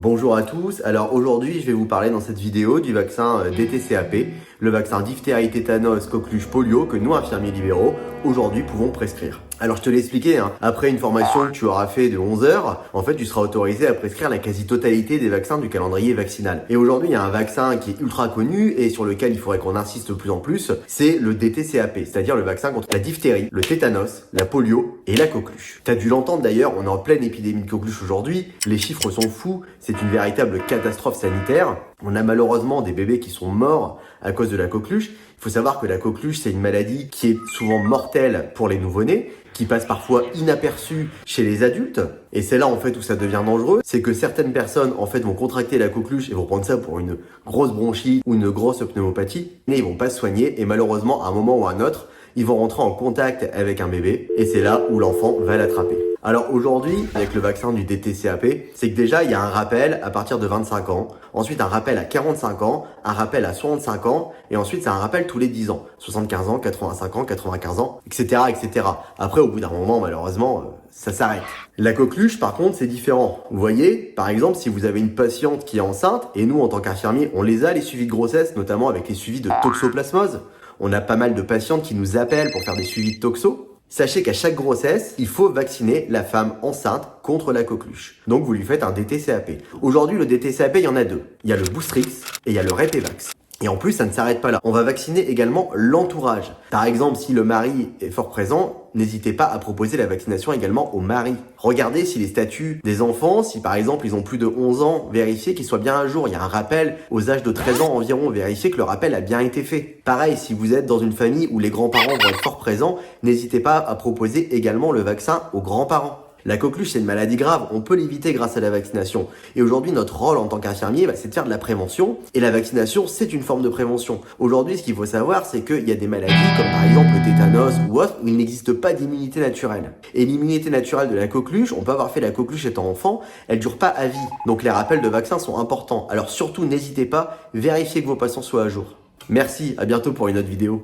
Bonjour à tous, alors aujourd'hui je vais vous parler dans cette vidéo du vaccin DTCAP, le vaccin diphtérie, tétanos, coqueluche, polio que nous infirmiers libéraux aujourd'hui pouvons prescrire. Alors je te l'ai expliqué, après une formation que tu auras fait de 11 heures, en fait tu seras autorisé à prescrire la quasi-totalité des vaccins du calendrier vaccinal. Et aujourd'hui il y a un vaccin qui est ultra connu et sur lequel il faudrait qu'on insiste de plus en plus, c'est le DTCAP, c'est-à-dire le vaccin contre la diphtérie, le tétanos, la polio et la coqueluche. T'as dû l'entendre d'ailleurs, on est en pleine épidémie de coqueluche aujourd'hui, les chiffres sont fous, c'est une véritable catastrophe sanitaire. On a malheureusement des bébés qui sont morts à cause de la coqueluche. Il faut savoir que la coqueluche, c'est une maladie qui est souvent mortelle pour les nouveau-nés, qui passe parfois inaperçue chez les adultes. Et c'est là en fait où ça devient dangereux, c'est que certaines personnes en fait vont contracter la coqueluche et vont prendre ça pour une grosse bronchite ou une grosse pneumopathie, mais ils vont pas se soigner et malheureusement à un moment ou à un autre, ils vont rentrer en contact avec un bébé et c'est là où l'enfant va l'attraper. Alors aujourd'hui, avec le vaccin du DTCAP, c'est que déjà il y a un rappel à partir de 25 ans, ensuite un rappel à 45 ans, un rappel à 65 ans, et ensuite c'est un rappel tous les 10 ans, 75 ans, 85 ans, 95 ans, etc. etc. Après au bout d'un moment, malheureusement, ça s'arrête. La coqueluche par contre c'est différent. Vous voyez, par exemple si vous avez une patiente qui est enceinte, et nous en tant qu'infirmiers, on les a les suivis de grossesse, notamment avec les suivis de toxoplasmose. On a pas mal de patientes qui nous appellent pour faire des suivis de toxo. Sachez qu'à chaque grossesse, il faut vacciner la femme enceinte contre la coqueluche. Donc vous lui faites un DTCAP. Aujourd'hui, le DTCAP, il y en a deux. Il y a le Boostrix et il y a le Repevax. Et en plus, ça ne s'arrête pas là. On va vacciner également l'entourage. Par exemple, si le mari est fort présent, n'hésitez pas à proposer la vaccination également au mari. Regardez si les statuts des enfants, si par exemple ils ont plus de 11 ans, vérifiez qu'ils soient bien à jour. Il y a un rappel aux âges de 13 ans environ, vérifiez que le rappel a bien été fait. Pareil, si vous êtes dans une famille où les grands-parents vont être fort présents, n'hésitez pas à proposer également le vaccin aux grands-parents. La coqueluche, c'est une maladie grave, on peut l'éviter grâce à la vaccination. Et aujourd'hui, notre rôle en tant qu'infirmier, c'est de faire de la prévention. Et la vaccination, c'est une forme de prévention. Aujourd'hui, ce qu'il faut savoir, c'est qu'il y a des maladies, comme par exemple le tétanos ou autre, où il n'existe pas d'immunité naturelle. Et l'immunité naturelle de la coqueluche, on peut avoir fait la coqueluche étant enfant, elle dure pas à vie. Donc les rappels de vaccins sont importants. Alors surtout, n'hésitez pas, vérifiez que vos patients soient à jour. Merci, à bientôt pour une autre vidéo.